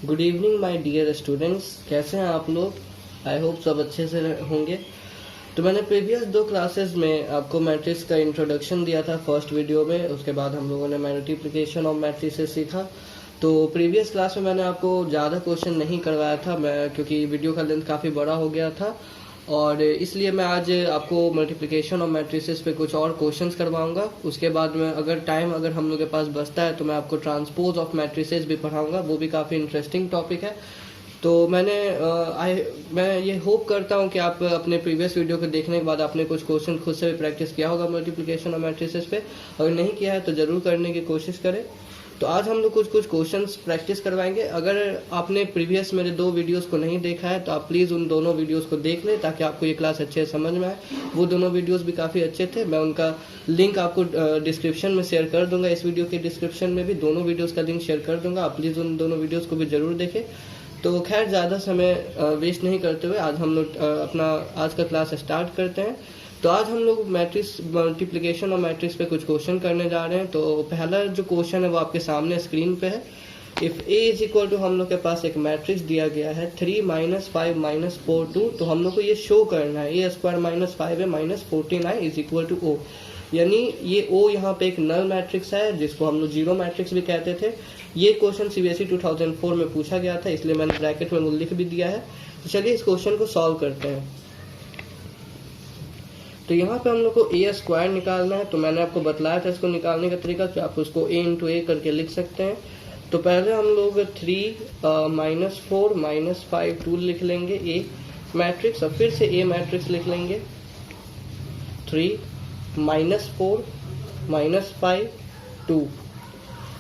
Good evening my dear students, कैसे हैं आप लोग। आई होप सब अच्छे से होंगे। तो मैंने प्रीवियस 2 क्लासेस में आपको मैट्रिक्स का इंट्रोडक्शन दिया था फर्स्ट वीडियो में। उसके बाद हम लोगों ने मल्टीप्लिकेशन ऑफ मैट्रिसेस सीखा। तो प्रीवियस क्लास में मैंने आपको ज़्यादा क्वेश्चन नहीं करवाया था क्योंकि वीडियो का लेंथ काफ़ी बड़ा हो गया था, और इसलिए मैं आज आपको मल्टीप्लिकेशन और मैट्रिसेस पे कुछ और क्वेश्चंस करवाऊंगा। उसके बाद में अगर हम लोग के पास बचता है तो मैं आपको ट्रांसपोज ऑफ मैट्रिसेस भी पढ़ाऊंगा, वो भी काफ़ी इंटरेस्टिंग टॉपिक है। तो मैं ये होप करता हूँ कि आप अपने प्रीवियस वीडियो को देखने के बाद आपने कुछ क्वेश्चन खुद से भी प्रैक्टिस किया होगा मल्टीप्लिकेशन और मैट्रिसेस पे। अगर नहीं किया है तो ज़रूर करने की कोशिश करें। तो आज हम लोग कुछ क्वेश्चंस प्रैक्टिस करवाएंगे। अगर आपने प्रीवियस मेरे 2 वीडियोस को नहीं देखा है तो आप प्लीज़ उन दोनों वीडियोस को देख लें ताकि आपको ये क्लास अच्छे से समझ में आए। वो दोनों वीडियोस भी काफ़ी अच्छे थे। मैं उनका लिंक आपको डिस्क्रिप्शन में शेयर कर दूंगा। इस वीडियो के डिस्क्रिप्शन में भी दोनों वीडियोज़ का लिंक शेयर कर दूंगा। आप प्लीज़ उन दोनों वीडियोज़ को भी ज़रूर देखें। तो खैर ज़्यादा समय वेस्ट नहीं करते हुए आज हम लोग अपना आज का क्लास स्टार्ट करते हैं। तो आज हम लोग मैट्रिक्स मल्टीप्लिकेशन और मैट्रिक्स पे कुछ क्वेश्चन करने जा रहे हैं। तो पहला जो क्वेश्चन है वो आपके सामने स्क्रीन पे है। If A is equal to, हम लोग के पास एक मैट्रिक्स दिया गया है 3 - 5 - 4 2। तो हम लोग को ये शो करना है a² - 5a - 49 is equal to ओ। यानी ये ओ यहाँ पे एक नल मैट्रिक्स है जिसको हम लोग जीरो मैट्रिक्स भी कहते थे। ये क्वेश्चन CBSE 2004 में पूछा गया था, इसलिए मैंने ब्रैकेट में लिख भी दिया है। तो चलिए इस क्वेश्चन को सॉल्व करते हैं। तो यहाँ पे हम लोग को a² निकालना है। तो मैंने आपको बतलाया था इसको निकालने का तरीका, तो आप उसको a × a करके लिख सकते हैं। तो पहले हम लोग 3 - 4 - 5 2 लिख लेंगे a मैट्रिक्स, और फिर से a मैट्रिक्स लिख लेंगे 3 - 4 - 5 2।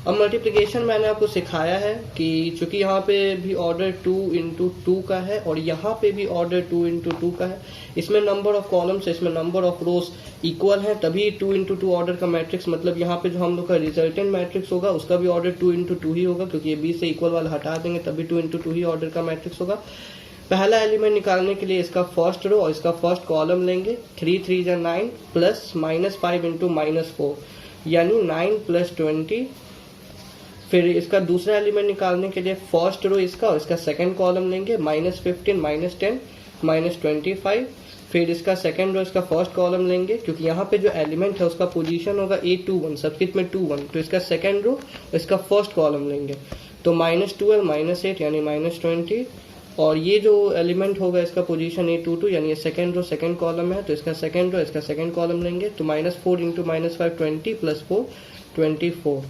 अब मल्टीप्लिकेशन मैंने आपको सिखाया है कि चूंकि यहाँ पे भी ऑर्डर 2 × 2 का है और यहाँ पे भी ऑर्डर 2 × 2 का है, इसमें नंबर ऑफ कॉलम्स इसमें नंबर ऑफ रोज इक्वल है, तभी 2 × 2 ऑर्डर का मैट्रिक्स, मतलब यहाँ पे जो हम लोग का रिजल्टेंट मैट्रिक्स होगा उसका भी ऑर्डर 2 × 2 ही होगा, क्योंकि ये बी से इक्वल वाला हटा देंगे तभी 2 × 2 ही ऑर्डर का मैट्रिक्स होगा। पहला एलिमेंट निकालने के लिए इसका फर्स्ट रो और इसका फर्स्ट कॉलम लेंगे। 3 3 × 9 प्लस -5 × -4 यानी 9 + 20। फिर इसका दूसरा एलिमेंट निकालने के लिए फर्स्ट रो इसका और इसका सेकंड कॉलम लेंगे। -15 -10 -25। फिर इसका सेकंड रो इसका फर्स्ट कॉलम लेंगे, क्योंकि यहाँ पे जो एलिमेंट है उसका पोजीशन होगा A21 सबस्क्रिप्ट में 21, तो इसका सेकंड रो इसका फर्स्ट कॉलम लेंगे। तो -12 -8 यानी -20, और ये जो एलिमेंट होगा इसका पोजीशन A22 यानी ये सेकंड रो सेकंड कॉलम है, तो इसका सेकंड रो इसका सेकंड कॉलम लेंगे। तो -4 × -5 20 + 4 24।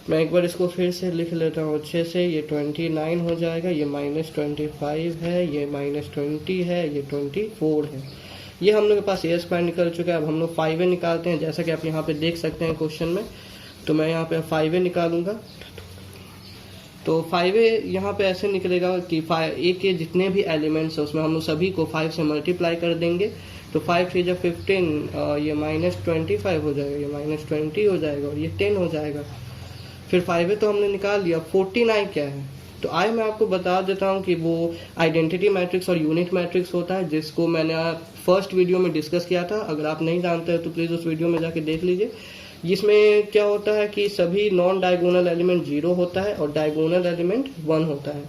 मैं एक बार इसको फिर से लिख लेता हूँ अच्छे से। ये 29 हो जाएगा, ये -25 है, ये -20 है, ये 24 है। ये हम लोग के पास a² निकल चुका है। अब हम लोग 5a निकालते हैं, जैसा कि आप यहाँ पे देख सकते हैं क्वेश्चन में। तो मैं यहाँ पे 5a निकालूंगा। तो 5a यहाँ पे ऐसे निकलेगा कि a के जितने भी एलिमेंट्स है उसमें हम लोग सभी को 5 से मल्टीप्लाई कर देंगे। तो 5 × 3 = 15, ये -25 हो जाएगा, ये -20 हो जाएगा और ये 10 हो जाएगा। फिर 5a तो हमने निकाल लिया। 49 क्या है? तो आए मैं आपको बता देता हूँ कि वो आइडेंटिटी मैट्रिक्स और यूनिट मैट्रिक्स होता है, जिसको मैंने फर्स्ट वीडियो में डिस्कस किया था। अगर आप नहीं जानते हैं तो प्लीज़ उस वीडियो में जाके देख लीजिए। जिसमें क्या होता है कि सभी नॉन डायगोनल एलिमेंट 0 होता है और डायगोनल एलिमेंट 1 होता है।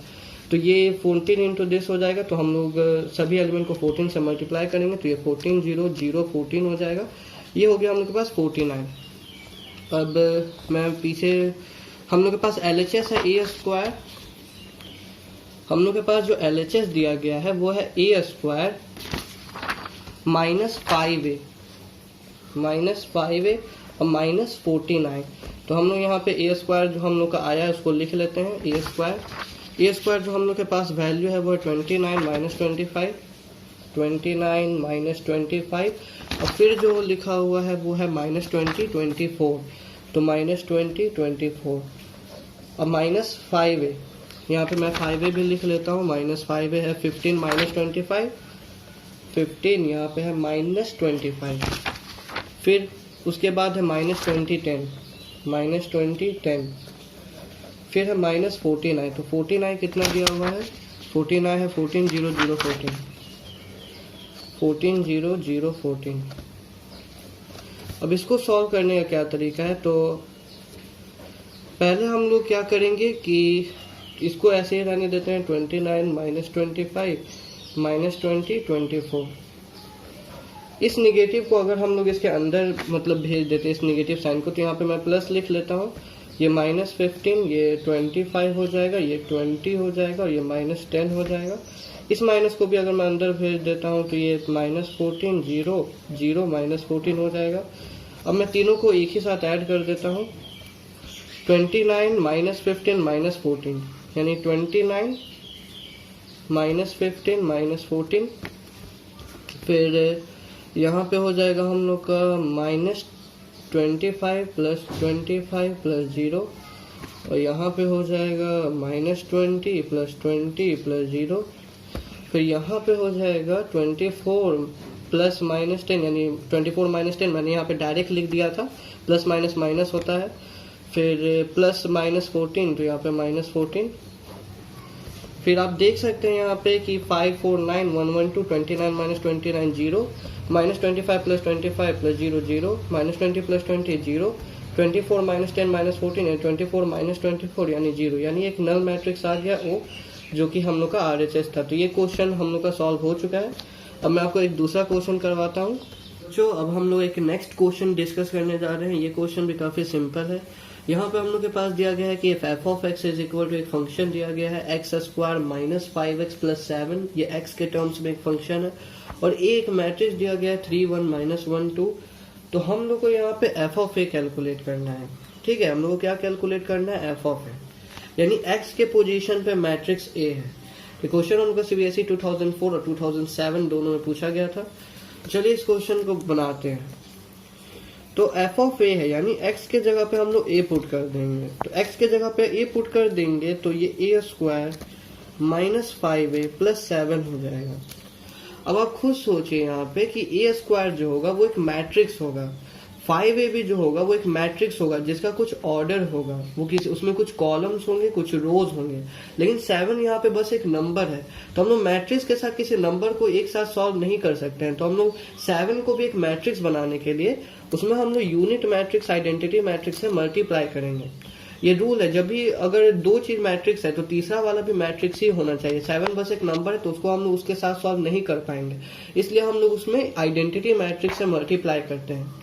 तो ये 14 × दिस हो जाएगा। तो हम लोग सभी एलिमेंट को 14 से मल्टीप्लाई करेंगे, तो ये 14 0 0 14 हो जाएगा। ये हो गया हम लोग के पास 49। अब मैं पीछे, हम लोग के पास LHS है a²। हम लोग के पास जो LHS दिया गया है वो है a² - 5a और -49। तो हम लोग यहाँ पे a² जो हम लोग का आया है उसको लिख लेते हैं। a² जो हम लोग के पास वैल्यू है वो है 29 - 25, 29 - 25, और फिर जो लिखा हुआ है वो है -20 24। तो -20 24 और -5a, यहाँ पे मैं 5a भी लिख लेता हूँ। -5a है 15 - 25, 15 यहाँ पे है -25। फिर उसके बाद है -20 10 -20 10। फिर है -49। तो 49 कितना दिया हुआ है? 49 है 14 0 0 14, 14 0 0 14। अब इसको सॉल्व करने का क्या तरीका है? तो पहले हम लोग क्या करेंगे कि इसको ऐसे ही रहने देते हैं 29 माइनस 25 माइनस 20 24। इस निगेटिव को अगर हम लोग इसके अंदर मतलब भेज देते हैं इस निगेटिव साइन को, तो यहाँ पे मैं प्लस लिख लेता हूँ। ये माइनस 15, ये 25 हो जाएगा, ये 20 हो जाएगा और ये माइनस 10 हो जाएगा। इस माइनस को भी अगर मैं अंदर भेज देता हूँ तो ये माइनस 14 0 0 माइनस 14 हो जाएगा। अब मैं तीनों को एक ही साथ ऐड कर देता हूँ। 29 माइनस 15 माइनस 14 यानी 29 माइनस 15 माइनस 14। फिर यहाँ पे हो जाएगा हम लोग का माइनस 25 प्लस 25 प्लस 0 और यहाँ पे हो जाएगा माइनस 20 प्लस 20 प्लस 0। फिर यहाँ पे हो जाएगा 24 प्लस माइनस 10 यानी 24 माइनस 10 मैंने यहाँ पे डायरेक्ट लिख दिया था, प्लस माइनस माइनस होता है। फिर प्लस माइनस 14 तो यहाँ पे माइनस 14। फिर आप देख सकते हैं यहाँ पे कि 5 4 9 1 1 2 29 minus 29 0 minus 25 plus 25 plus 0 0 minus 20 plus 20 0 24 minus 10 minus 14 यानी 24 माइनस 24 यानी 0, यानी एक नल मैट्रिक्स आ गया ओ, जो कि हम लोग का RHS था। तो ये क्वेश्चन हम लोग का सॉल्व हो चुका है। अब मैं आपको एक दूसरा क्वेश्चन करवाता हूँ। जो अब हम लोग एक नेक्स्ट क्वेश्चन डिस्कस करने जा रहे हैं। ये क्वेश्चन भी काफ़ी सिंपल है। यहाँ पे हम लोग के पास दिया गया है कि f of x is equal to एक फंक्शन दिया गया है x square minus 5x plus 7, ये x के टर्म्स में एक फंक्शन है, और एक मैट्रिक्स दिया गया है 3 1 माइनस 1 2। तो हम लोग को यहाँ पे f of a कैलकुलेट करना है। ठीक है, हम लोग को क्या कैलकुलेट करना है, f of a, यानी x के पोजीशन पे मैट्रिक्स a है। ये क्वेश्चन हम लोग का CBSE 2004 और 2007 दोनों में पूछा गया था। चलिए इस क्वेश्चन को बनाते हैं। तो f of a है, यानी x के जगह पे हम लोग a पुट कर देंगे। तो x के जगह पे a पुट कर देंगे तो ये a square minus 5a plus 7 हो जाएगा। अब आप खुद सोचिए यहाँ पे कि a स्क्वायर जो होगा वो एक मैट्रिक्स होगा, 5a भी जो होगा वो एक मैट्रिक्स होगा जिसका कुछ ऑर्डर होगा, वो किसी उसमें कुछ कॉलम्स होंगे कुछ रोज होंगे, लेकिन 7 यहाँ पे बस एक नंबर है। तो हम लोग मैट्रिक्स के साथ किसी नंबर को एक साथ सॉल्व नहीं कर सकते हैं। तो हम लोग 7 को भी एक मैट्रिक्स बनाने के लिए उसमें हम लोग यूनिट मैट्रिक्स आइडेंटिटी मैट्रिक्स से मल्टीप्लाई करेंगे। ये रूल है, जब भी अगर दो चीज मैट्रिक्स है तो तीसरा वाला भी मैट्रिक्स ही होना चाहिए। 7 बस एक नंबर है तो उसको हम लोग उसके साथ सॉल्व नहीं कर पाएंगे, इसलिए हम लोग उसमें आइडेंटिटी मैट्रिक्स से मल्टीप्लाई करते हैं।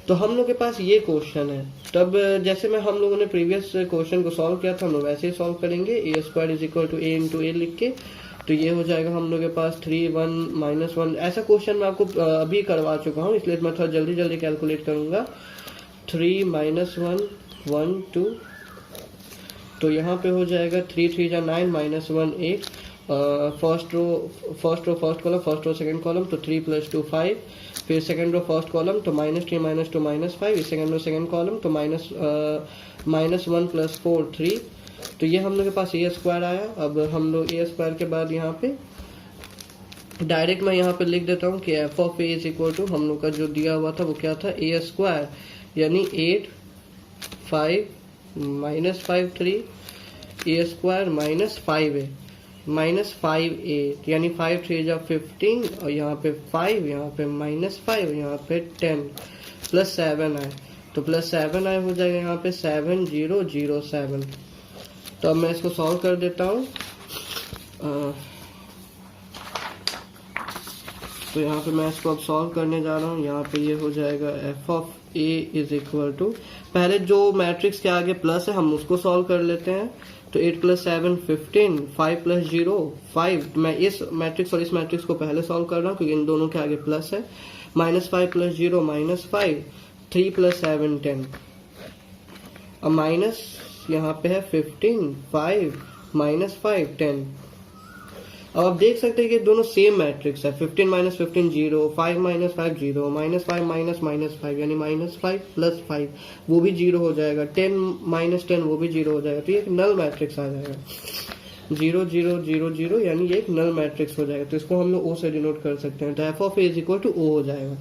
तो हम लोग के पास ये क्वेश्चन है। तब जैसे में हम लोगों ने प्रीवियस क्वेश्चन को सॉल्व किया था हम लोग वैसे ही सॉल्व करेंगे। a square is equal to a into a लिख के, तो ये हो जाएगा हम लोग के पास 3 1 माइनस 1। ऐसा क्वेश्चन मैं आपको अभी करवा चुका हूँ, इसलिए मैं थोड़ा जल्दी जल्दी कैलकुलेट करूंगा। 3 माइनस 1 1 2, तो यहाँ पे हो जाएगा 3 3 जा 9 minus 1 8। First row first column, first row second column, तो 3 प्लस 2 5। फिर सेकंड रो फर्स्ट कॉलम तो minus 3 minus 2 minus 5। Second row second column तो माइनस 1 प्लस 4 3। तो ये हम लोग के पास ए स्क्वायर आया। अब हम लोग ए स्क्वायर के बाद यहाँ पे डायरेक्ट मैं यहाँ पे लिख देता हूँ कि F of A is equal to हम लोग का जो दिया हुआ था वो क्या था, ए स्क्वायर यानी 8 5 minus 5 3 a square minus 5a minus 5a यानी 5 3 जा 15 और यहाँ पे 5 यहाँ पे माइनस 5 यहाँ पे 10 प्लस 7 आए, तो प्लस 7 आए हो जाएगा यहाँ पे 7 0 0 7। तो अब मैं इसको सॉल्व कर देता हूँ। तो यहाँ पे मैं इसको अब सॉल्व करने जा रहा हूँ। यहाँ पे ये हो जाएगा F of A is equal to, पहले जो मैट्रिक्स के आगे प्लस है हम उसको सॉल्व कर लेते हैं। तो 8 प्लस 7 15, 5 प्लस 0 5। मैं इस मैट्रिक्स और इस मैट्रिक्स को पहले सॉल्व कर रहा हूँ क्योंकि इन दोनों के आगे प्लस है। Minus 5 plus 0 minus 5, 3 plus 7 10। अब माइनस यहाँ पे है 15 5 माइनस 5 10। अब आप देख सकते हैं कि दोनों सेम मैट्रिक्स है। 15 minus 15 0, 5 minus 5 0, minus 5 minus minus 5 यानी माइनस 5 प्लस 5 वो भी 0 हो जाएगा, 10 माइनस 10 वो भी 0 हो जाएगा। तो ये एक नल मैट्रिक्स आ जाएगा, 0 0 0 0 यानी ये एक नल मैट्रिक्स हो जाएगा। तो इसको हम लोग ओ से डिनोट कर सकते हैं। तो F of A is equal to O हो जाएगा।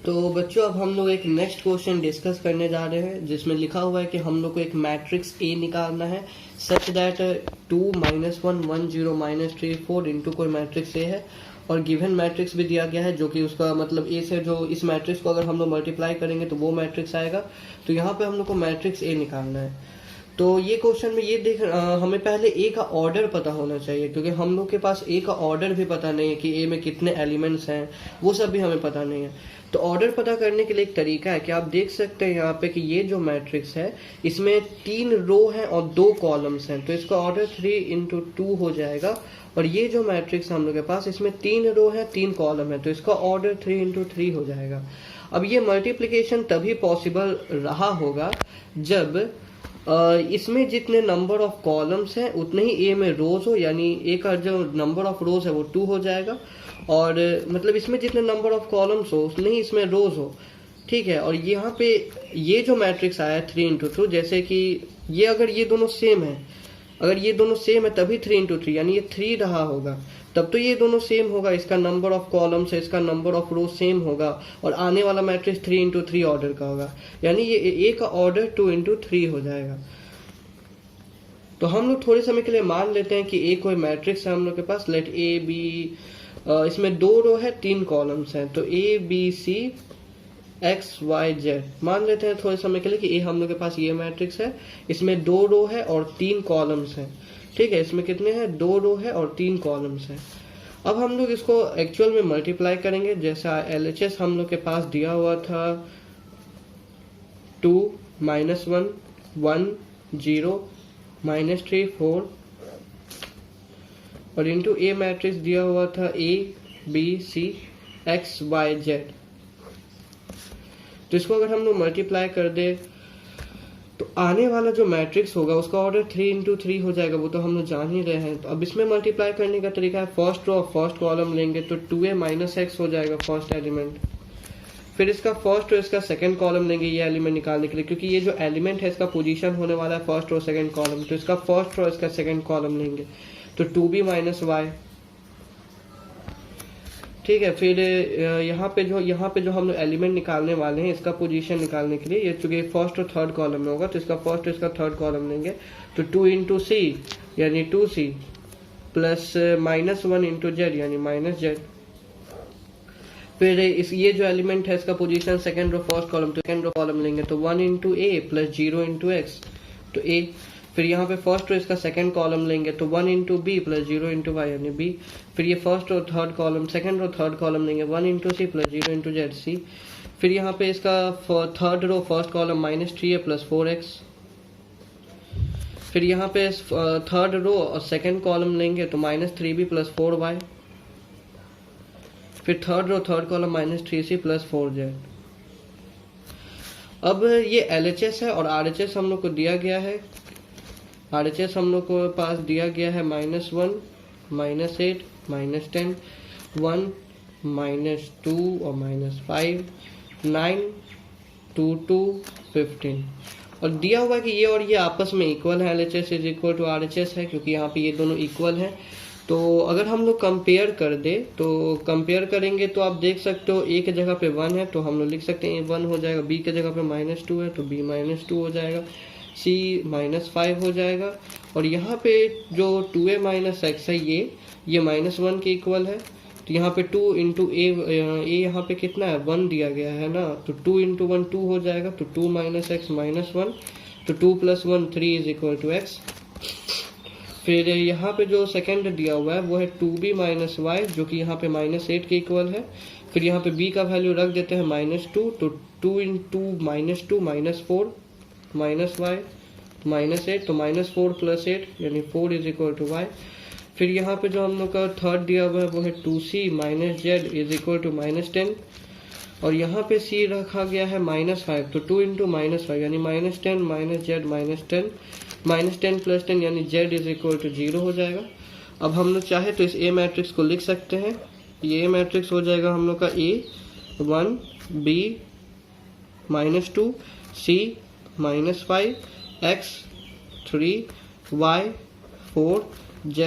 तो बच्चों अब हम लोग एक नेक्स्ट क्वेश्चन डिस्कस करने जा रहे हैं जिसमें लिखा हुआ है कि हम लोग को एक मैट्रिक्स ए निकालना है सच दैट 2 -1 1 0 -3 4 इंटू कोई मैट्रिक्स ए है, और गिवन मैट्रिक्स भी दिया गया है जो कि उसका मतलब ए से जो इस मैट्रिक्स को अगर हम लोग मल्टीप्लाई करेंगे तो वो मैट्रिक्स आएगा। तो यहाँ पे हम लोग को मैट्रिक्स ए निकालना है। तो ये क्वेश्चन में ये हमें पहले ए का ऑर्डर पता होना चाहिए, क्योंकि हम लोग के पास ए का ऑर्डर भी पता नहीं है कि ए में कितने एलिमेंट्स हैं, वो सब भी हमें पता नहीं है। तो ऑर्डर पता करने के लिए एक तरीका है कि आप देख सकते हैं यहाँ पे कि ये जो मैट्रिक्स है इसमें 3 रो हैं और 2 कॉलम्स हैं, तो इसका ऑर्डर 3×2 हो जाएगा। और ये जो मैट्रिक्स हम लोग के पास इसमें 3 रो है 3 कॉलम है, तो इसका ऑर्डर 3×3 हो जाएगा। अब ये मल्टीप्लिकेशन तभी पॉसिबल रहा होगा जब इसमें जितने नंबर ऑफ कॉलम्स हैं उतने ही ए में रोज हो, यानी ए का जो नंबर ऑफ रोज है वो 2 हो जाएगा, और मतलब इसमें जितने नंबर ऑफ कॉलम्स हो उतने ही इसमें रोज हो, ठीक है। और यहाँ पे ये जो मैट्रिक्स आया है 3×2, जैसे कि ये अगर ये दोनों सेम है, अगर ये दोनों सेम है तभी 3×3 यानी ये 3 रहा होगा, तब तो ये दोनों सेम होगा, इसका नंबर ऑफ कॉलम्स है इसका नंबर ऑफ रो सेम होगा, और आने वाला मैट्रिक्स 3×3 ऑर्डर का होगा, यानी ये ए का ऑर्डर 2×3 हो जाएगा। तो हम लोग थोड़े समय के लिए मान लेते हैं कि ए कोई मैट्रिक्स है हम लोग के पास, लेट ए बी, इसमें 2 रो है 3 कॉलम्स हैं, तो A B C X Y Z मान लेते हैं थोड़े समय के लिए कि ए हम लोग के पास ये मैट्रिक्स है, इसमें 2 रो है और 3 कॉलम्स हैं, ठीक है। इसमें कितने हैं, 2 रो है और 3 कॉलम्स हैं। अब हम लोग इसको एक्चुअल में मल्टीप्लाई करेंगे, जैसा LHS हम लोग के पास दिया हुआ था 2 -1 1 0 -3 4, और इंटू ए मैट्रिक्स दिया हुआ था A B C X Y Z। तो इसको अगर हम लोग मल्टीप्लाई कर दे तो आने वाला जो मैट्रिक्स होगा उसका ऑर्डर 3×3 हो जाएगा, वो तो हम लोग जान ही रहे हैं। तो अब इसमें मल्टीप्लाई करने का तरीका है, फर्स्ट रो और फर्स्ट कॉलम लेंगे तो 2A - X हो जाएगा फर्स्ट एलिमेंट, फिर इसका फर्स्ट रो इसका सेकंड कॉलम लेंगे ये एलिमेंट निकालने के लिए, क्योंकि ये जो एलिमेंट है इसका पोजीशन होने वाला है फर्स्ट रो सेकंड कॉलम, तो इसका फर्स्ट रो इसका सेकंड कॉलम लेंगे तो 2B - Y, ठीक है। फिर यहाँ पे जो हम लोग एलिमेंट निकालने वाले हैं इसका पोजीशन निकालने के लिए, ये चूंकि फर्स्ट और थर्ड कॉलम में होगा तो इसका फर्स्ट और इसका थर्ड कॉलम लेंगे, तो 2×C यानी 2C प्लस -1×Z यानी -Z। फिर ये जो एलिमेंट है इसका position second row first column, तो सेकंड रो कॉलम लेंगे तो 1×A प्लस 0×X तो A। फिर यहाँ पे फर्स्ट रो इसका सेकंड कॉलम लेंगे तो 1×B प्लस 0×Y यानी B। फिर ये first row third column second row third column लेंगे 1×C प्लस 0×Z C। फिर यहाँ पे इसका third row first column -3A plus 4X। फिर यहाँ पे थर्ड रो और सेकंड कॉलम लेंगे तो -3B प्लस 4Y। फिर third row third column -3C plus 4Z। अब ये LHS है और RHS हम लोग को दिया गया है, RHS हम लोग को पास दिया गया है -1 -8 -10 1 -2 और -5 9 2 2 15, और दिया हुआ है कि ये और ये आपस में इक्वल है, LHS is equal to RHS है, क्योंकि यहाँ पे ये दोनों इक्वल हैं। तो अगर हम लोग कंपेयर कर दे तो कंपेयर करेंगे तो आप देख सकते हो A के जगह पे 1 है तो हम लोग लिख सकते हैं A 1 हो जाएगा, B के जगह पे -2 है तो B -2 हो जाएगा, C -5 हो जाएगा, और यहाँ पे जो 2A - X है ये -1 के इक्वल है, तो यहाँ पे 2×A यहाँ पे कितना है 1 दिया गया है ना, तो 2×1 2 हो जाएगा, तो 2 - X -1 तो 2 + 1 3 = X। फिर यहाँ पे जो सेकंड दिया हुआ है वो है 2B - Y जो कि यहाँ पे -8 के इक्वल है। फिर यहाँ पे B का वैल्यू रख देते हैं -2, तो 2×2 -2 -4 -Y -8 तो -4 + 8 यानी 4 = Y। फिर यहाँ पे जो हम लोग का थर्ड दिया हुआ है वो है 2C - Z = -10, और यहाँ पे C रखा गया है -5 तो 2× -5 यानी -10 - Z -10 -10 + 10 यानी Z = 0 हो जाएगा। अब हम लोग चाहे तो इस A मैट्रिक्स को लिख सकते हैं, ये A मैट्रिक्स हो जाएगा हम लोग का A 1 B -2 C -5 X 3 Y 4 Z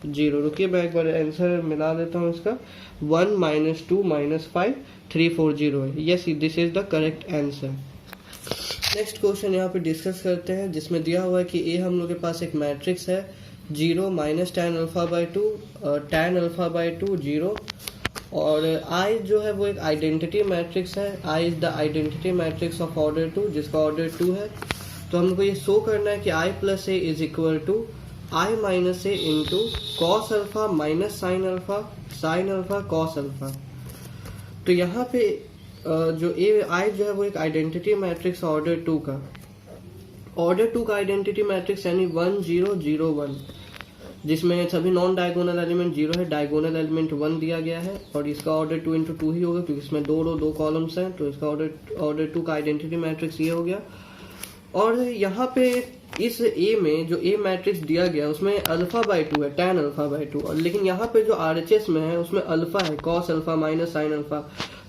0। रुकिए मैं एक बार आंसर मिला देता हूँ इसका, 1 -2 -5 3 4 0 है। Yes, this is the correct answer. Next question यहाँ पे डिस्कस करते हैं, जिसमें दिया हुआ है कि A हम लोग के पास एक मैट्रिक्स है 0 - tan α/2 tan α/2 0, और I जो है वो एक आइडेंटिटी मैट्रिक्स है, I is the identity matrix of order 2 जिसका ऑर्डर 2 है। तो हमको ये शो करना है कि i plus A is equal to I minus A into cos alpha minus sine alpha cos alpha. तो यहाँ पे जो आई जो है वो एक आइडेंटिटी मैट्रिक्स ऑर्डर 2 का आइडेंटिटी मैट्रिक्स यानी 1 0 0 1, जिसमें सभी नॉन डायगोनल एलिमेंट 0 है, डायगोनल एलिमेंट 1 दिया गया है और इसका ऑर्डर 2 इंटू 2 ही होगा क्योंकि इसमें 2 रो 2 कॉलम्स हैं, तो इसका ऑर्डर 2 का आइडेंटिटी मैट्रिक्स ये हो गया। और यहाँ पे इस ए में जो ए मैट्रिक्स दिया गया उसमें अल्फा बाई 2 है, tan अल्फा बाई 2, लेकिन यहाँ पे जो RHS में है उसमें अल्फा है, cos alpha minus sine alpha.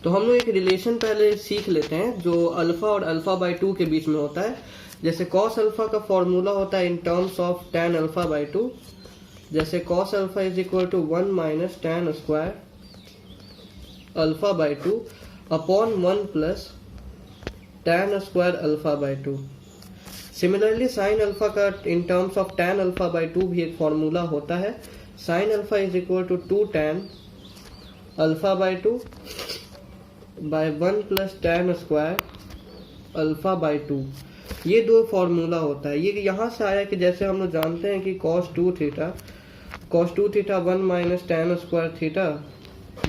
तो हम लोग एक रिलेशन पहले सीख लेते हैं जो अल्फा और अल्फा बाई 2 के बीच में होता है। जैसे cos अल्फा का फॉर्मूला होता है in terms of tan alpha by 2, जैसे cos alpha is equal to 1 minus tan square alpha by 2 upon 1 plus tan square alpha by 2। Similarly sine alpha का in terms of tan alpha by 2 भी एक formula होता है, sine alpha is equal to 2 tan alpha by 2 by 1 plus tan square alpha by 2। ये दो formula होता है। ये यहाँ से आया कि जैसे हम लोग जानते हैं कि cos 2 theta 1 minus tan square theta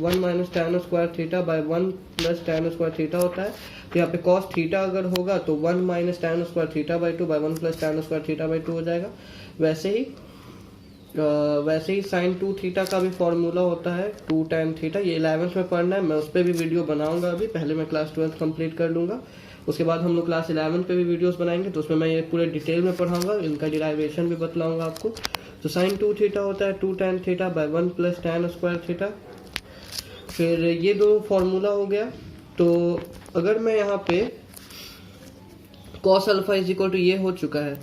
1 minus tan square theta by 1 plus tan square theta होता है। तो यहाँ पे cos थीटा अगर होगा तो 1 minus tan square theta by 2 by 1 plus tan square theta by 2 हो जाएगा। वैसे ही sin 2 थीटा का भी फॉर्मूला होता है 2 tan थीटा। ये 11th में पढ़ना है, मैं उस पर भी वीडियो बनाऊंगा। अभी पहले मैं क्लास 12th कंप्लीट कर लूंगा, उसके बाद हम लोग क्लास 11 पे भी वीडियोस बनाएंगे, तो उसमें मैं ये पूरे डिटेल में पढ़ाऊंगा, इनका डिराइवेशन भी बतलाऊंगा आपको। तो sin 2 थीटा होता है 2 tan theta by 1 plus tan square theta. फिर ये दो फॉर्मूला हो गया। तो अगर मैं यहाँ पे cos alpha is equal to ये हो चुका है,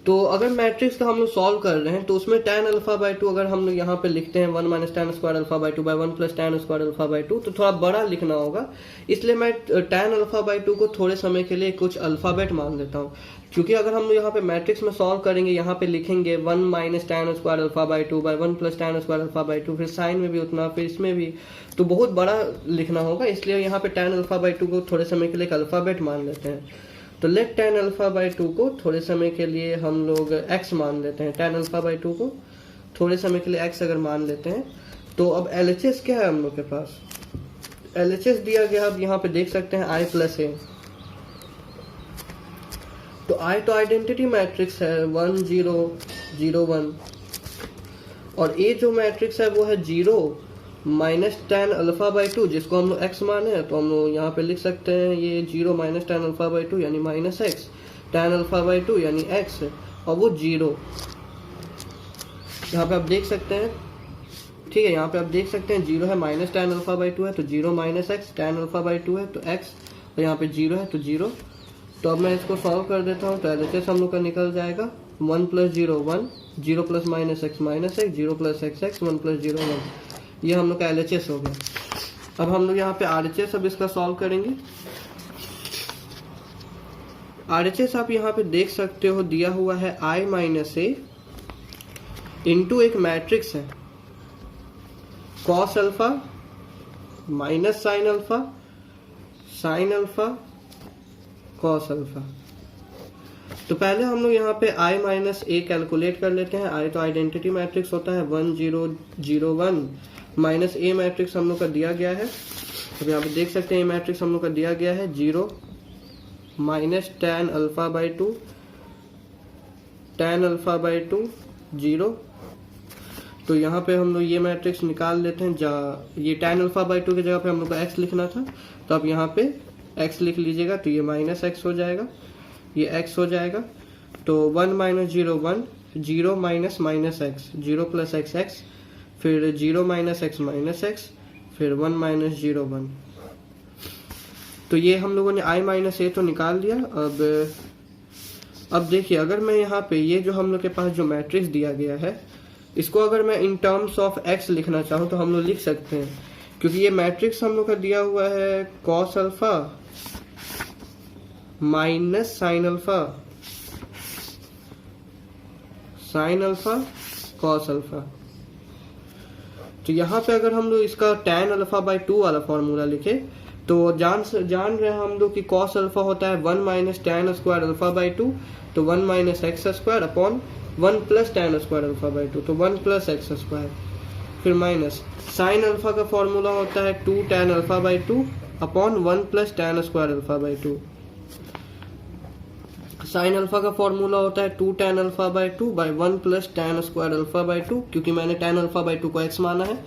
तो अगर मैट्रिक्स का हम लोग सॉल्व कर रहे हैं तो उसमें tan अल्फा बाई 2 अगर हम लोग यहाँ पे लिखते हैं 1 minus tan square alpha by 2 by 1 plus tan square alpha by 2, तो थोड़ा बड़ा लिखना होगा। इसलिए मैं tan अल्फा बाई 2 को थोड़े समय के लिए कुछ अल्फाबेट मान लेता हूँ, क्योंकि अगर हम लोग यहाँ पे मैट्रिक्स में सॉल्व करेंगे, यहाँ पे लिखेंगे 1 minus tan square alpha by 2 by 1 plus tan square alpha by 2, फिर साइन में भी उतना, फिर इसमें भी, तो बहुत बड़ा लिखना होगा। इसलिए यहाँ पे tan अल्फा बाई 2 को थोड़े समय के लिए एक अल्फाबेट मान लेते हैं। तो लेट tan अल्फा बाई 2 को थोड़े समय के लिए हम लोग x मान लेते हैं। tan अल्फा बाई 2 को थोड़े समय के लिए x अगर मान लेते हैं, तो अब LHS क्या है हम लोग के पास? LHS दिया गया, अब यहाँ पे देख सकते हैं i प्लस ए। तो i तो आइडेंटिटी मैट्रिक्स है 1 0 0 1, और a जो मैट्रिक्स है वो है 0 माइनस tan अल्फा बाई 2, जिसको हम लोग x माने हैं। तो हम लोग यहाँ पे लिख सकते हैं ये 0 माइनस tan अल्फा बाई 2 यानी minus x, tan alpha by 2 यानी x, और वो 0 यहाँ पे आप देख सकते हैं। ठीक है, यहाँ पे आप देख सकते हैं 0 है, माइनस tan अल्फा बाई 2 है तो 0 minus x, tan alpha by 2 है तो x, और यहाँ पे 0 है तो 0। तो अब मैं इसको सॉल्व कर देता हूँ। तो LHS हम लोग का निकल जाएगा 1 plus 0 1, 0 plus minus x minus x, 0 plus x 1 plus 0 1। ये हम लोग का LHS हो गया। अब हम लोग यहाँ पे RHS अब इसका सॉल्व करेंगे। RHS आप यहाँ पे देख सकते हो दिया हुआ है i माइनस ए इंटू एक मैट्रिक्स है cos alpha minus sine alpha cos alpha. तो पहले हम लोग यहाँ पे i माइनस ए कैलकुलेट कर लेते हैं। i तो आइडेंटिटी मैट्रिक्स होता है 1 0 0 1 माइनस ए मैट्रिक्स हम लोग का दिया गया है। अब यहाँ पे देख सकते हैं ए मैट्रिक्स हम लोग का दिया गया है 0 minus tan alpha by 2 tan alpha by 2 0। तो यहाँ पे हम लोग ये मैट्रिक्स निकाल लेते हैं। ये tan अल्फा बाई 2 की जगह पे हम लोग को x लिखना था, तो अब यहाँ पे x लिख लीजिएगा, तो ये माइनस x हो जाएगा, ये x हो जाएगा। तो 1 minus 0 1, 0 minus minus x, 0 plus x, फिर 0 माइनस x माइनस x, फिर 1 माइनस 0 1। तो ये हम लोगों ने i माइनस ए तो निकाल दिया। अब देखिए, अगर मैं यहाँ पे ये जो हम लोग के पास जो मैट्रिक्स दिया गया है, इसको अगर मैं इन टर्म्स ऑफ x लिखना चाहूँ तो हम लोग लिख सकते हैं, क्योंकि ये मैट्रिक्स हम लोग का दिया हुआ है cos alpha minus sine alpha cos alpha. तो यहाँ पे अगर हम लोग इसका tan अल्फा बाई 2 वाला फॉर्मूला लिखे तो जान रहे हैं हम लोग कि कॉस अल्फा होता है 1 minus tan square alpha by 2, तो 1 minus x square upon 1 plus tan square alpha by 2, तो 1 प्लस एक्स स्क्वायर। फिर माइनस साइन अल्फा का फॉर्मूला होता है 2 tan alpha by 2 upon 1 plus tan square alpha by 2। Sign alpha का formula होता है 2 tan alpha by 2 by 1 plus tan square alpha by 2, क्योंकि मैंने टैन अल्फा बाई 2 को एक्स माना है।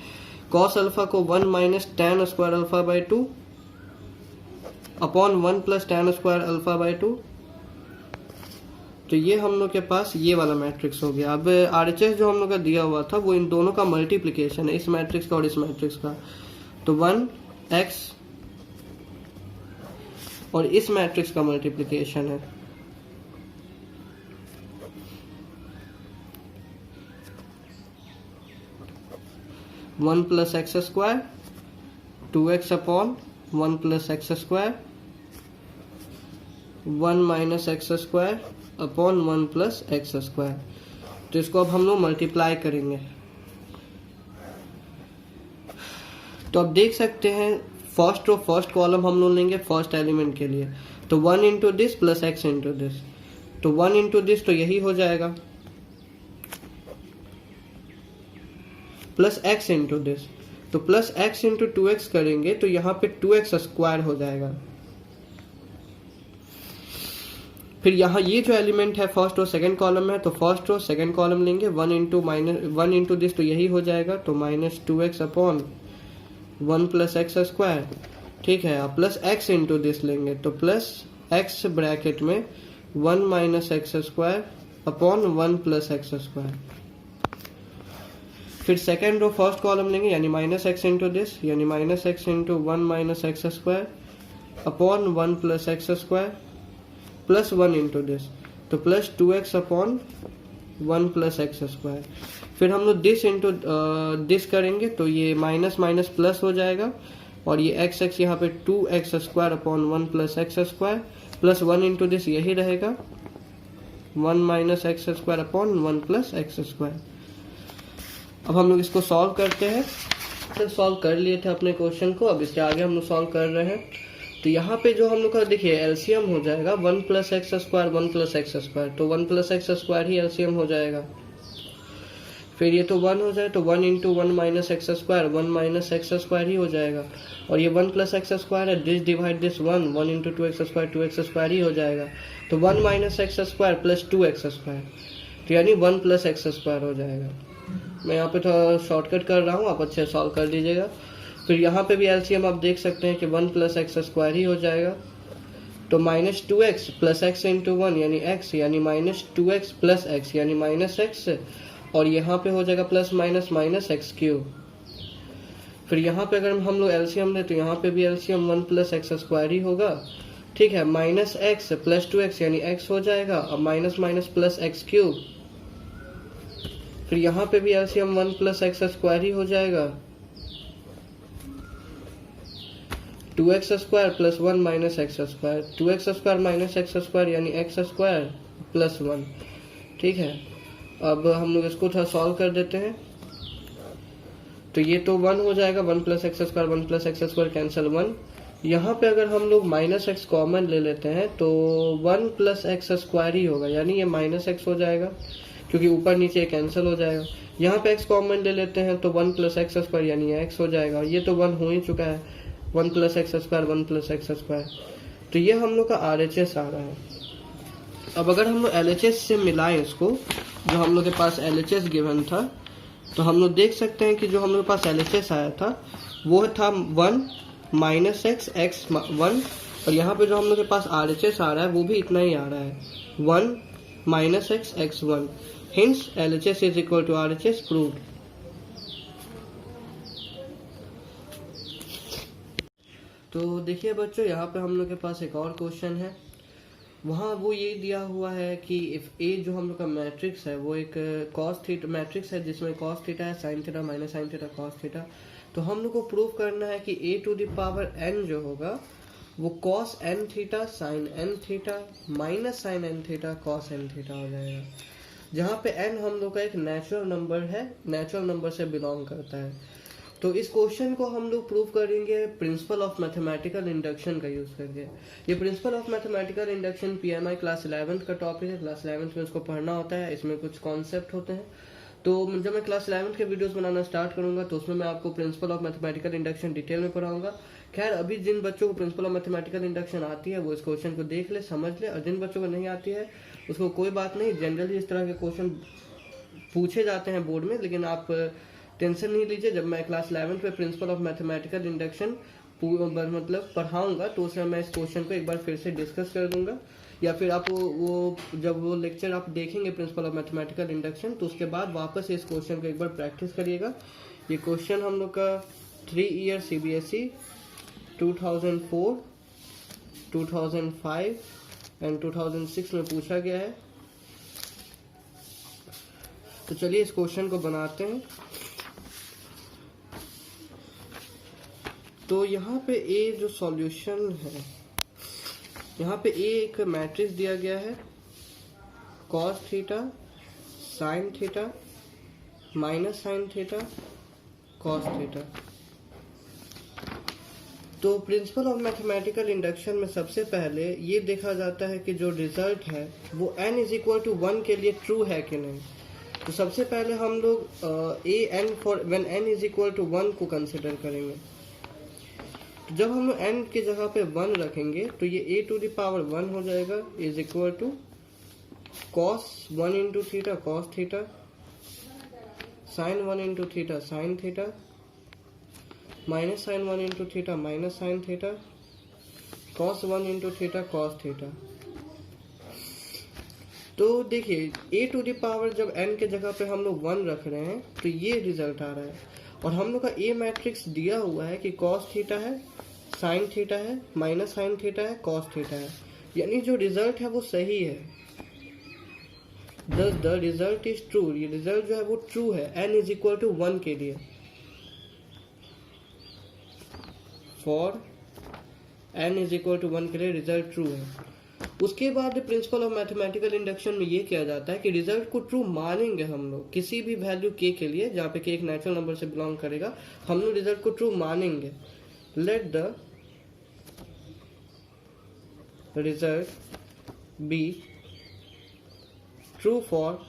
कॉस अल्फा को 1 minus tan square alpha by 2 upon 1 plus tan square alpha by 2। तो ये हम लोग के पास ये वाला मैट्रिक्स हो गया। अब आरएचएस जो हम लोग का दिया हुआ था वो इन दोनों का मल्टीप्लिकेशन है, इस मैट्रिक्स का और इस मैट्रिक्स का। तो 1x और इस मैट्रिक्स का मल्टीप्लिकेशन है। One plus x square 2x upon 1 plus x square 1 minus x square upon 1 plus x square. तो इसको अब हम लोग मल्टीप्लाई करेंगे। तो अब देख सकते हैं फर्स्ट रो फर्स्ट कॉलम हम लोग लेंगे फर्स्ट एलिमेंट के लिए। तो 1 into this plus x into this, तो 1 इंटू दिस तो यही हो जाएगा, प्लस एक्स इंटू दिस, तो प्लस एक्स इंटू 2x करेंगे तो यहाँ पे 2x स्क्वायर हो जाएगा। फिर यहाँ ये जो एलिमेंट है फर्स्ट रो सेकंड कॉलम में है, तो फर्स्ट रो सेकंड कॉलम लेंगे। 1 इंटू दिस तो यही हो जाएगा, तो minus 2x upon 1 plus x square. ठीक है, अब प्लस x इंटू दिस लेंगे तो प्लस x ब्रैकेट में 1 minus x square upon 1 plus x square. फिर सेकेंड रो फर्स्ट कॉलम लेंगे, यानी माइनस एक्स इंटू दिस, यानी minus x into 1 minus x square upon 1 plus x square plus 1 into this, तो plus 2x upon 1 plus x square. फिर हम लोग this into this करेंगे तो ये माइनस माइनस प्लस हो जाएगा, और ये एक्स एक्स यहाँ पे 2x square upon 1 plus x square plus 1 into this यही रहेगा 1 minus x square upon 1 plus x square. अब हम लोग इसको सॉल्व करते हैं। तो सॉल्व कर लिए थे अपने क्वेश्चन को, अब इसके आगे हम लोग सॉल्व कर रहे हैं। तो यहाँ पे जो हम लोग का देखिए एलसीएम हो जाएगा 1 plus x square 1 plus x square, तो 1 प्लस एक्स स्क्वायर ही एलसीएम हो जाएगा। फिर ये तो 1 हो जाए तो 1 into 1 minus x square 1 minus x square ही हो जाएगा, और ये 1 प्लस एक्स स्क्वायर है, this divide this 1 into 2x square 2x square ही हो जाएगा, तो 1 minus x square plus 2x square, तो यानी 1 प्लस एक्स स्क्वायर हो जाएगा। मैं यहाँ पे थोड़ा शॉर्टकट कर रहा हूँ, आप अच्छे सॉल्व कर लीजिएगा। फिर यहाँ पे भी एलसीएम आप देख सकते हैं कि 1 प्लस एक्स स्क्वायर ही हो जाएगा, तो minus 2x plus x into 1 यानी x, यानी माइनस 2x प्लस एक्स यानी माइनस एक्स, और यहाँ पे हो जाएगा plus minus minus x cube. फिर यहाँ पे अगर हम लोग एलसीएम लें तो यहाँ पे भी एलसीएम 1 प्लस एक्स स्क्वायर ही होगा। ठीक है, माइनस एक्स प्लस 2x यानी x हो जाएगा, और minus minus plus x cube. फिर यहाँ पे भी एलसीएम 1 प्लस एक्स स्क्वायर ही हो जाएगा, 2x square plus 1 minus x square, 2x square minus x square यानी एक्स स्क्वायर प्लस 1। ठीक है, अब हम लोग इसको थोड़ा सॉल्व कर देते हैं। तो ये तो 1 हो जाएगा, 1 plus x square 1 plus x square cancel 1। यहाँ पे अगर हम लोग माइनस एक्स कॉमन ले लेते हैं तो 1 प्लस एक्स स्क्वायर ही होगा, यानी ये माइनस एक्स हो जाएगा, क्योंकि ऊपर नीचे कैंसिल हो जाएगा। यहाँ पे x कॉमन ले लेते हैं तो 1 प्लस एक्स स्क्वायर यानी x हो जाएगा, ये तो 1 हो ही चुका है, 1 plus x square 1 plus x square. तो ये हम लोग का RHS आ रहा है। अब अगर हम लोग LHS से मिलाएं इसको, जो हम लोग के पास LHS गिवन था, तो हम लोग देख सकते हैं कि जो हम लोग के पास LHS आया था वो था 1 माइनस एक्स एक्स 1, और यहाँ पे जो हम लोग के पास RHS आ रहा है वो भी इतना ही आ रहा है 1 minus x x 1। Hence LHS is equal to RHS proved। तो देखिए बच्चों, यहाँ पे हम लोग के पास एक और क्वेश्चन है। वहाँ वो ये दिया हुआ है कि इफ ए जो हम लोग का मैट्रिक्स है वो एक कॉस थीटा मैट्रिक्स है, जिसमें कॉस थीटा है sine theta minus sine theta cos theta. तो हम लोग को प्रूव करना है कि a to the power n जो होगा वो cos n theta sine n theta minus sine n theta cos n theta हो जाएगा, जहाँ पे n हम लोग का एक नेचुरल नंबर है, नेचुरल नंबर से बिलोंग करता है। तो इस क्वेश्चन को हम लोग प्रूव करेंगे प्रिंसिपल ऑफ मैथमेटिकल इंडक्शन का यूज करके। ये principle of mathematical induction PMI class 11th का टॉपिक है। क्लास 11th में इसको पढ़ना होता है, इसमें कुछ कॉन्सेप्ट होते हैं। तो जब मैं क्लास 11th के वीडियोस बनाना स्टार्ट करूंगा तो उसमें मैं आपको principle of mathematical induction detail में पढ़ाऊंगा। खैर अभी जिन बच्चों को प्रिंसिपल ऑफ मैथमेटिकल इंडक्शन आती है वो इस क्वेश्चन को देख ले, समझ ले, और जिन बच्चों को नहीं आती है उसको कोई बात नहीं, जनरली इस तरह के क्वेश्चन पूछे जाते हैं बोर्ड में, लेकिन आप टेंशन नहीं लीजिए। जब मैं क्लास 11th में प्रिंसिपल ऑफ मैथमेटिकल इंडक्शन मतलब पढ़ाऊंगा तो उसमें मैं इस क्वेश्चन को एक बार फिर से डिस्कस कर दूंगा, या फिर आप वो जब वो लेक्चर आप देखेंगे प्रिंसिपल ऑफ मैथमेटिकल इंडक्शन तो उसके बाद वापस इस क्वेश्चन को एक बार प्रैक्टिस करिएगा। ये क्वेश्चन हम लोग का 3 ईयर सीबीएसई 2004, 2005 एंड 2006 में पूछा गया है। तो चलिए इस क्वेश्चन को बनाते हैं। तो यहाँ पे ए जो सॉल्यूशन है, यहाँ पे ए एक मैट्रिक्स दिया गया है cos theta sin theta minus sin theta cos theta. तो प्रिंसिपल ऑफ मैथमेटिकल इंडक्शन में सबसे पहले ये देखा जाता है कि जो रिजल्ट है वो n=1 के लिए ट्रू है कि नहीं। तो सबसे पहले हम लोग A N for when n=1 को कंसिडर करेंगे। तो जब हम लोग n की जगह पे 1 रखेंगे तो ये a⁻1 हो जाएगा is equal to cos 1 into theta cos theta sin 1 into theta sin theta minus sin 1 into theta minus sin theta cos 1 into theta cos theta. तो देखिए a⁻ जब n के जगह पे हम लोग 1 रख रहे हैं तो ये रिजल्ट आ रहा है, और हम लोग का ए मैट्रिक्स दिया हुआ है कि cos थीटा है sin थीटा है माइनस sin थीटा है cos थीटा है, यानी जो रिजल्ट है वो सही है। द रिजल्ट इज ट्रू, ये रिजल्ट जो है वो ट्रू है n=1 के लिए। फॉर n=1 के लिए रिजल्ट ट्रू है। उसके बाद प्रिंसिपल ऑफ मैथमेटिकल इंडक्शन में ये किया जाता है कि रिजल्ट को ट्रू मानेंगे हम लोग किसी भी वैल्यू k के लिए, जहाँ पे k एक नेचुरल नंबर से बिलोंग करेगा, हम लोग रिजल्ट को ट्रू मानेंगे। Let the result be true for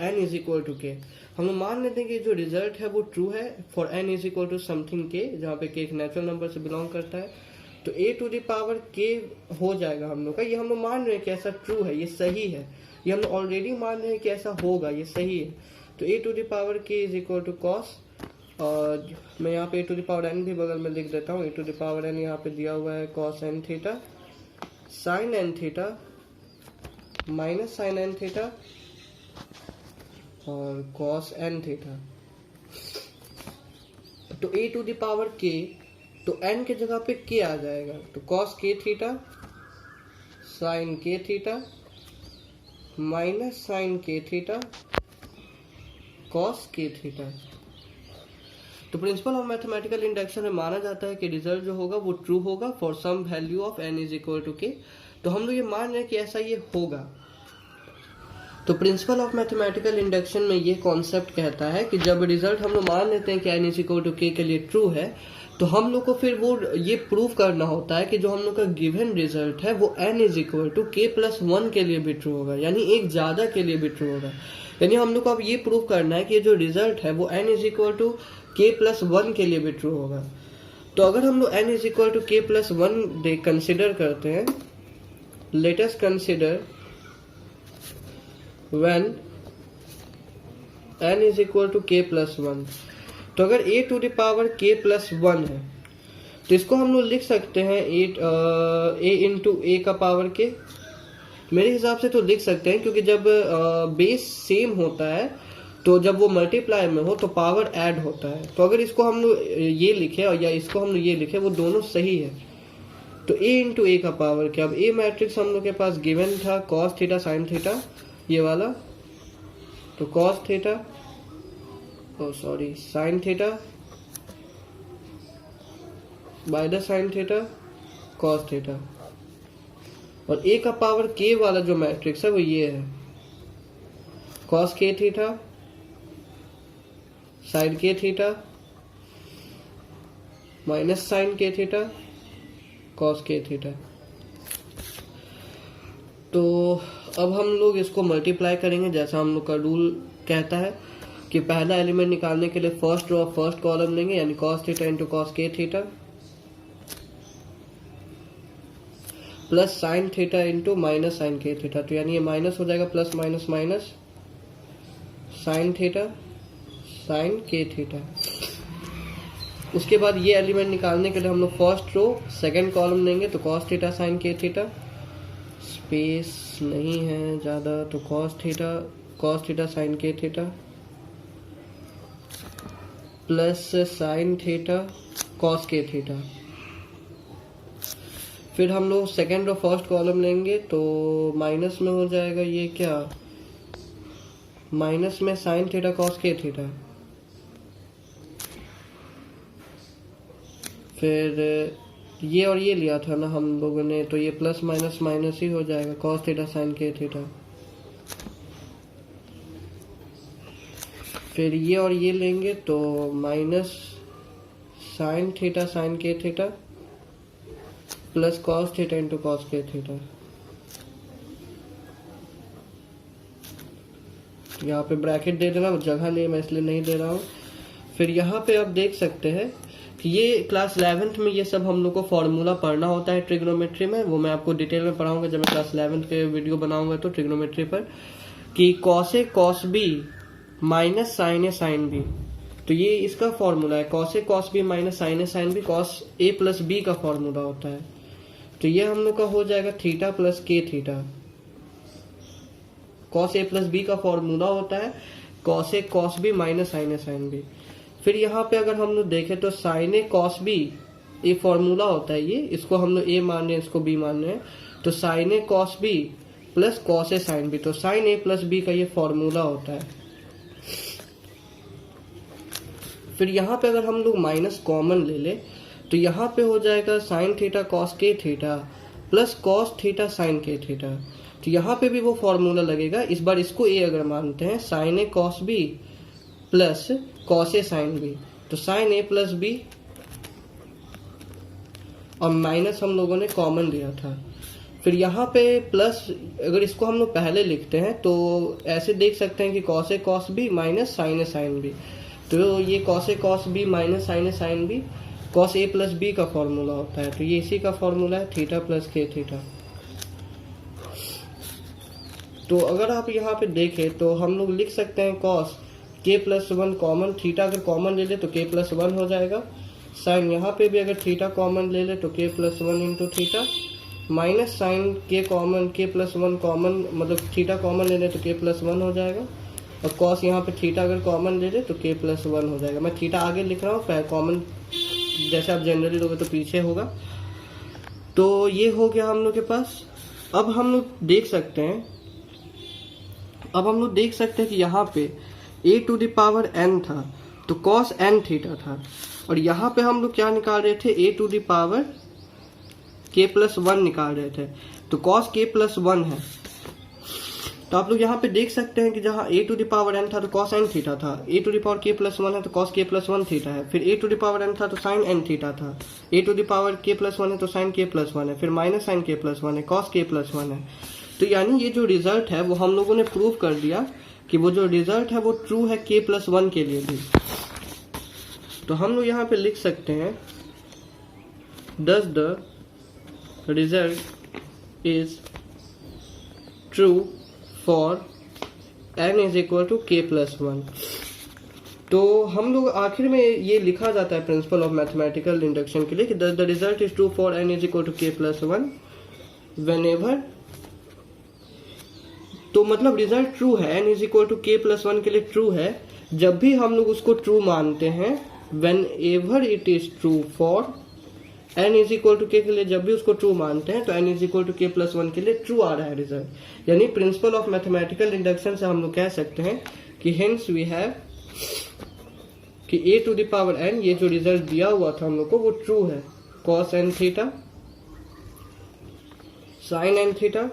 n=k। हम लोग मान लेते हैं कि जो रिजल्ट है वो ट्रू है फॉर n= समथिंग k, जहाँ पे k एक नेचुरल नंबर से बिलोंग करता है। तो a⁻k हो जाएगा हम लोग का। ये हम लोग मान रहे हैं कि ऐसा ट्रू है, ये सही है, ये हम लोग ऑलरेडी मान रहे हैं कि ऐसा होगा, ये सही है। तो a⁻k cos, और मैं यहाँ पे a⁻n भी बगल में लिख देता हूँ। a⁻n यहाँ पे दिया हुआ है cos n theta sin n theta minus sin n theta और cos n थीटा। तो a⁻k, तो n के जगह पे k आ जाएगा, तो cos k theta sin k theta minus sin k theta cos k theta. तो प्रिंसिपल ऑफ मैथमेटिकल इंडक्शन में माना जाता है कि रिजल्ट जो होगा वो ट्रू होगा for some value of n=k। तो हम लोग ये मान रहे हैं कि ऐसा ये होगा। तो प्रिंसिपल ऑफ मैथमेटिकल इंडक्शन में ये कॉन्सेप्ट कहता है कि जब रिजल्ट हम लोग मान लेते हैं कि n=k के लिए ट्रू है, तो हम लोग को फिर वो ये प्रूव करना होता है कि जो हम लोग का गिवन रिजल्ट है वो n=k+1 के लिए भी ट्रू होगा, यानी एक ज्यादा के लिए भी ट्रू होगा। यानी हम लोग को अब ये प्रूव करना है कि जो रिजल्ट है वो n=k+1 के लिए भी ट्रू होगा। तो अगर हम लोग n=k+1 कंसिडर करते हैं, let us consider when n=k+1। तो अगर a⁻k+1 है तो इसको हम लोग लिख सकते हैं a⁻k। मेरे हिसाब से तो लिख सकते हैं, क्योंकि जब बेस सेम होता है तो जब वो मल्टीप्लाई में हो तो पावर ऐड होता है। तो अगर इसको हम लोग ये लिखे और या इसको हम लोग ये लिखे, वो दोनों सही है। तो a⁻k। अब a मैट्रिक्स हम लोग के पास गिवन था cos थीटा sin थीटा, ये वाला, तो cos theta sin theta by the sin theta cos theta, और a⁻k वाला जो मैट्रिक्स है वो ये है cos k theta sine k theta minus sine k theta cos k theta. तो अब हम लोग इसको मल्टीप्लाई करेंगे जैसा हम लोग का रूल कहता है कि पहला एलिमेंट निकालने के लिए फर्स्ट रो और फर्स्ट कॉलम लेंगे, यानी cos theta into cos k theta plus sine theta into minus sine k theta. तो यानी ये माइनस हो जाएगा, plus minus minus sine theta sine k theta. उसके बाद ये एलिमेंट निकालने के लिए हम लोग फर्स्ट रो सेकंड कॉलम लेंगे, तो cos theta sine k theta, space नहीं है ज़्यादा, तो cos theta sine k theta plus sine theta cos k theta. फिर हम लोग सेकेंड और फर्स्ट कॉलम लेंगे, तो माइनस में हो जाएगा ये क्या, माइनस में sign theta cos k theta, फिर ये और ये लिया था ना हम लोगों ने, तो ये प्लस माइनस माइनस ही हो जाएगा, cos theta sine k theta. फिर ये और ये लेंगे तो minus sine theta sine k theta plus cos theta into cos k theta. यहाँ पे ब्रैकेट दे देना, जगह नहीं मैं इसलिए नहीं दे रहा हूँ। फिर यहाँ पे आप देख सकते हैं कि ये क्लास 11th में ये सब हम लोग को फॉर्मूला पढ़ना होता है ट्रिग्नोमेट्री में, वो मैं आपको डिटेल में पढ़ाऊंगा जब मैं क्लास 11th के वीडियो बनाऊंगा तो ट्रिग्नोमेट्री पर, कि cos A cos B minus sign A sine B. तो ये इसका फॉर्मूला है, cos A cos B minus sign A sine B cos A plus B का फॉर्मूला होता है। तो ये हम लोग का हो जाएगा थीटा प्लस के theta. Cos A plus B का फॉर्मूला होता है cos A cos B minus sign A sine B. फिर यहाँ पे अगर हम लोग देखें तो साइन ए कॉस बी ये फॉर्मूला होता है, ये इसको हम लोग ए मान रहे हैं, इसको बी मान रहे हैं, तो sign A cos B plus cos A sine B, तो साइन ए प्लस बी का ये फॉर्मूला होता है। फिर यहाँ पे अगर हम लोग माइनस कॉमन ले ले तो यहाँ पे हो जाएगा sign theta cos k theta plus cos theta sine k theta. तो यहाँ पे भी वो फॉर्मूला लगेगा, इस बार इसको ए अगर मानते हैं, sign A cos B plus cos A sine B, तो साइन ए प्लस बी और माइनस हम लोगों ने कॉमन लिया था। फिर यहाँ पे प्लस अगर इसको हम लोग पहले लिखते हैं तो ऐसे देख सकते हैं कि cos A cos B minus sign A sine B, तो ये cos A cos B minus sign A sine B cos A plus B का फॉर्मूला होता है। तो ये इसी का फॉर्मूला है थीटा प्लस के थीटा। तो अगर आप यहाँ पे देखें तो हम लोग लिख सकते हैं कॉस के प्लस वन कॉमन, थीटा अगर कॉमन ले ले तो के प्लस वन हो जाएगा, साइन यहाँ पे भी अगर थीटा कॉमन ले ले तो k plus one into theta, minus sine k common k plus one common, मतलब थीटा कॉमन ले ले तो के प्लस वन हो जाएगा, और कॉस यहाँ पे थीटा अगर कॉमन ले ले तो के प्लस वन हो जाएगा। मैं थीटा आगे लिख रहा हूँ, कॉमन जैसे आप जनरली लोगे तो पीछे होगा। तो ये हो गया हम लोग के पास। अब हम लोग देख सकते हैं कि यहाँ पे a to the power n था तो cos n थीटा था, और यहाँ पे हम लोग क्या निकाल रहे थे, a to the power k plus one निकाल रहे थे, तो cos k प्लस वन है। तो आप लोग यहाँ पे देख सकते हैं कि जहाँ a to the power n था तो cos n थीटा था, a to the power k plus one है तो cos k प्लस वन थीटा है, फिर a to the power n था तो sin n थीटा था, a to the power k plus one है तो sin k प्लस वन है, फिर minus sin k plus one है, cos k प्लस वन है। तो यानी ये जो रिजल्ट है वो हम लोगों ने प्रूव कर दिया कि वो जो रिजल्ट है वो ट्रू है k प्लस वन के लिए भी। तो हम लोग यहाँ पे लिख सकते हैं thus the result is true for n is equal to k plus one. तो हम लोग आखिर में ये लिखा जाता है प्रिंसिपल ऑफ मैथमेटिकल इंडक्शन के लिए कि the result is true for n is equal to k plus one whenever, तो मतलब रिजल्ट ट्रू है, n is equal to k plus one के लिए ट्रू है जब भी हम लोग उसको ट्रू मानते हैं, whenever it is true for n is equal to k के लिए जब भी उसको ट्रू मानते हैं तो n is equal to k plus one के लिए ट्रू आ रहा है रिजल्ट। यानी प्रिंसिपल ऑफ मैथमेटिकल इंडक्शन से हम लोग कह सकते हैं कि हेंस वी हैव कि a to the power n, ये जो रिजल्ट दिया हुआ था हम लोग को वो ट्रू है, cos n theta sin n theta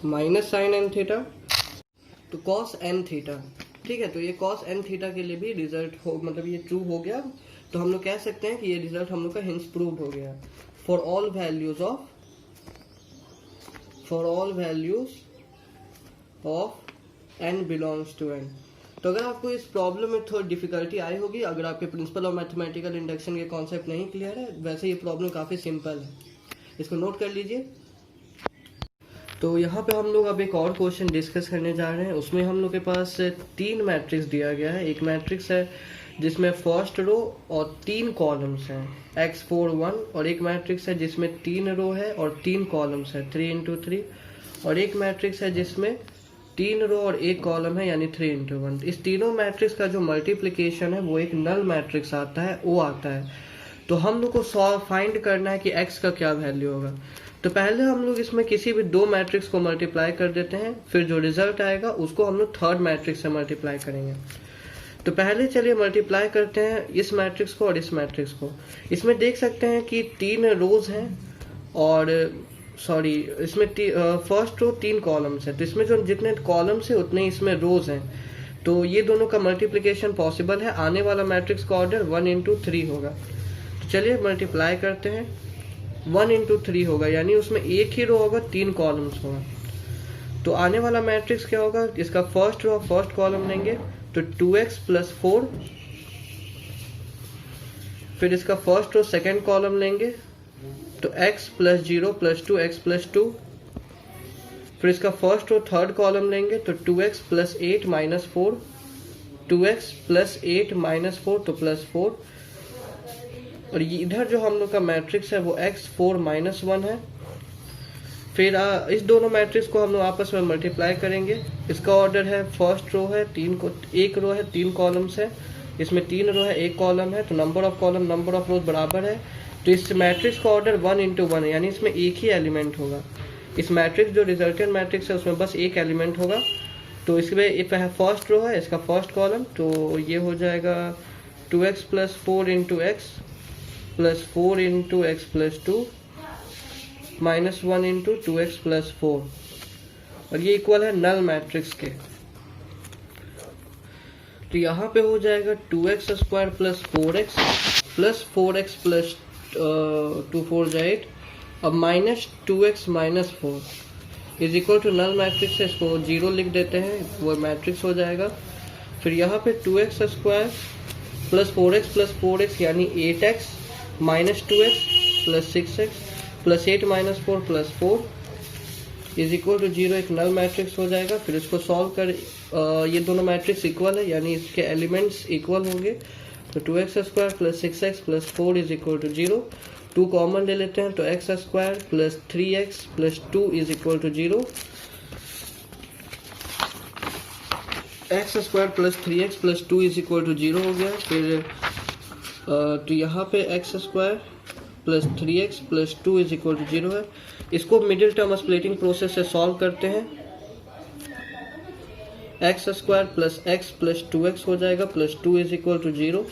minus sin n theta, तो cos n थीटा ठीक है, तो ये cos n थीटा के लिए भी रिजल्ट हो, मतलब ये ट्रू हो गया। तो हम लोग कह सकते हैं कि ये रिजल्ट हम लोग का हिंस प्रूव हो गया for all values of n belongs to n। तो अगर आपको इस प्रॉब्लम में थोड़ी डिफिकल्टी आई होगी, अगर आपके प्रिंसिपल ऑफ मैथमेटिकल इंडक्शन के कॉन्सेप्ट नहीं क्लियर है, वैसे ये प्रॉब्लम काफ़ी सिंपल है, इसको नोट कर लीजिए। तो यहाँ पे हम लोग अब एक और क्वेश्चन डिस्कस करने जा रहे हैं। उसमें हम लोग के पास 3 मैट्रिक्स दिया गया है। एक मैट्रिक्स है जिसमें फर्स्ट रो और 3 कॉलम्स हैं x 4 1, और एक मैट्रिक्स है जिसमें 3 रो है और 3 कॉलम्स है 3 into 3, और एक मैट्रिक्स है जिसमें 3 रो और 1 कॉलम है यानी 3 into 1। इस तीनों मैट्रिक्स का जो मल्टीप्लिकेशन है वो एक नल मैट्रिक्स आता है, वो आता है। तो हम लोग को फाइंड करना है कि x का क्या वैल्यू होगा। तो पहले हम लोग इसमें किसी भी 2 मैट्रिक्स को मल्टीप्लाई कर देते हैं, फिर जो रिजल्ट आएगा उसको हम लोग थर्ड मैट्रिक्स से मल्टीप्लाई करेंगे। तो पहले चलिए मल्टीप्लाई करते हैं इस मैट्रिक्स को और इस मैट्रिक्स को। इसमें देख सकते हैं कि 3 रोज हैं और इसमें फर्स्ट रो 3 कॉलम्स है, तो इसमें जो जितने कॉलम्स है उतने इसमें रोज हैं। तो ये दोनों का मल्टीप्लिकेशन पॉसिबल है। आने वाला मैट्रिक्स का ऑर्डर 1 into 3 होगा। तो चलिए मल्टीप्लाई करते हैं। 1 into 3 होगा, यानी उसमें एक ही रो होगा, 3 कॉलम्स होगा। तो आने वाला मैट्रिक्स क्या होगा, इसका फर्स्ट रो फर्स्ट कॉलम लेंगे तो 2x + 4, फिर इसका फर्स्ट रो सेकंड कॉलम लेंगे तो x + 0 + 2x + 2, फिर इसका फर्स्ट रो थर्ड कॉलम लेंगे तो 2x + 8 - 4, 2x + 8 - 4 तो +4, और ये इधर जो हम लोग का मैट्रिक्स है वो x 4 - 1 है। फिर इस दोनों मैट्रिक्स को हम लोग आपस में मल्टीप्लाई करेंगे। इसका ऑर्डर है फर्स्ट रो है 1 रो है 3 कॉलम्स है, इसमें 3 रो है 1 कॉलम है, तो number of column number of रोज बराबर है। तो इस मैट्रिक्स का ऑर्डर 1 into 1 है, यानी इसमें एक ही एलिमेंट होगा। इस मैट्रिक्स जो रिजल्टेंट मैट्रिक्स है उसमें बस एक एलिमेंट होगा। तो इसमें फर्स्ट रो है, इसका फर्स्ट कॉलम, तो ये हो जाएगा 2x + 4 into x + 4 into x + 2 -1 into 2x + 4, और ये इक्वल है नल मैट्रिक्स के। तो यहाँ पे हो जाएगा 2x² + 4x + 4x + 2 4 8, अब -2x - 4 is equal to null matrix है, इसको 0 लिख देते हैं, वो मैट्रिक्स हो जाएगा। फिर यहाँ पे 2x² + 4x + 4x यानी 8x -2x + 6x + 8 - 4 + 4 is equal to 0, एक नल मैट्रिक्स हो जाएगा। फिर इसको सॉल्व कर, ये दोनों मैट्रिक्स इक्वल है यानी इसके एलिमेंट्स इक्वल होंगे। तो 2x² + 6x + 4 is equal to 0, 2 common ले लेते हैं तो x² + 3x + 2 is equal to 0, x² + 3x + 2 is equal to 0 हो गया। फिर तो यहाँ पे x² + 3x + 2 is equal to 0 है। इसको मिडिल टर्म स्प्लिटिंग प्रोसेस से सॉल्व करते हैं। x² + x + 2x हो जाएगा, +2 इज इक्वल टू 0।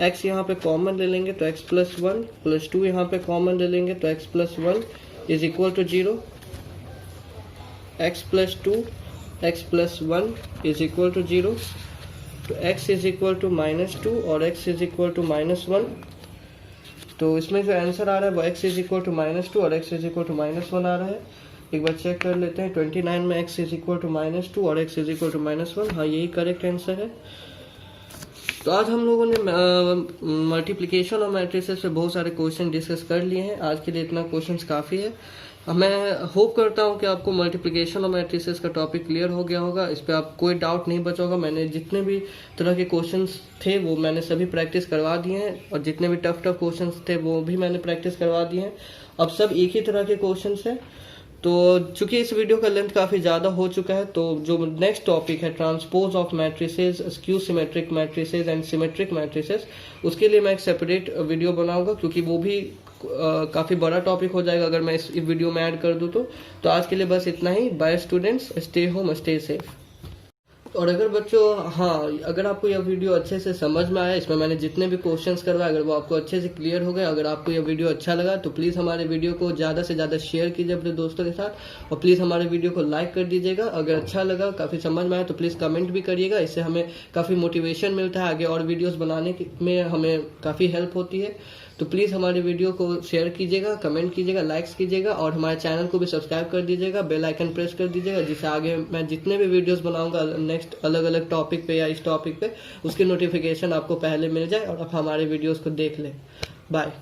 x यहाँ पे कॉमन ले लेंगे तो x + 1 + 2 यहाँ पे कॉमन ले लेंगे तो x + 1 is equal to 0, x + 2 x + 1 is equal to 0। तो x इज इक्वल टू -2 और x इज इक्वल टू -1। तो इसमें जो आंसर आ रहा है वो x इज इक्वल टू -2 और x इज इक्वल टू -1 आ रहा है। एक बार चेक कर लेते हैं। 29 में x इज इक्वल टू -2 और x इज इक्वल टू -1, हाँ यही करेक्ट आंसर है। तो आज हम लोगों ने मल्टीप्लिकेशन और मैट्रिसेस पे बहुत सारे क्वेश्चन डिस्कस कर लिए हैं। आज के लिए इतना क्वेश्चंस काफ़ी है। मैं होप करता हूं कि आपको मल्टीप्लिकेशन और मैट्रिसेस का टॉपिक क्लियर हो गया होगा, इस पर आप कोई डाउट नहीं बचा होगा। मैंने जितने भी तरह के क्वेश्चंस थे वो मैंने सभी प्रैक्टिस करवा दिए हैं, और जितने भी टफ क्वेश्चंस थे वो भी मैंने प्रैक्टिस करवा दिए हैं। अब सब एक ही तरह के क्वेश्चंस हैं। तो चूंकि इस वीडियो का लेंथ काफ़ी ज़्यादा हो चुका है, तो जो नेक्स्ट टॉपिक है transpose of matrices, skew symmetric matrices and symmetric matrices, उसके लिए मैं एक सेपरेट वीडियो बनाऊंगा, क्योंकि वो भी काफ़ी बड़ा टॉपिक हो जाएगा अगर मैं इस वीडियो में ऐड कर दूँ तो आज के लिए बस इतना ही। Bye students, stay home, stay safe. और अगर बच्चों, हाँ, अगर आपको यह वीडियो अच्छे से समझ में आया, इसमें मैंने जितने भी क्वेश्चंस करवाए अगर वो आपको अच्छे से क्लियर हो गए, अगर आपको यह वीडियो अच्छा लगा तो प्लीज़ हमारे वीडियो को ज़्यादा से ज़्यादा शेयर कीजिए अपने दोस्तों के साथ, और प्लीज़ हमारे वीडियो को लाइक कर दीजिएगा। अगर अच्छा लगा, काफ़ी समझ में आया तो प्लीज़ कमेंट भी करिएगा, इससे हमें काफ़ी मोटिवेशन मिलता है, आगे और वीडियोज़ बनाने में हमें काफ़ी हेल्प होती है। तो प्लीज़ हमारे वीडियो को शेयर कीजिएगा, कमेंट कीजिएगा, लाइक्स कीजिएगा, और हमारे चैनल को भी सब्सक्राइब कर दीजिएगा, बेल आइकन प्रेस कर दीजिएगा, जिससे आगे मैं जितने भी वीडियोस बनाऊंगा नेक्स्ट अलग अलग टॉपिक पे या इस टॉपिक पे, उसकी नोटिफिकेशन आपको पहले मिल जाए और आप हमारे वीडियोस को देख लें। बाय।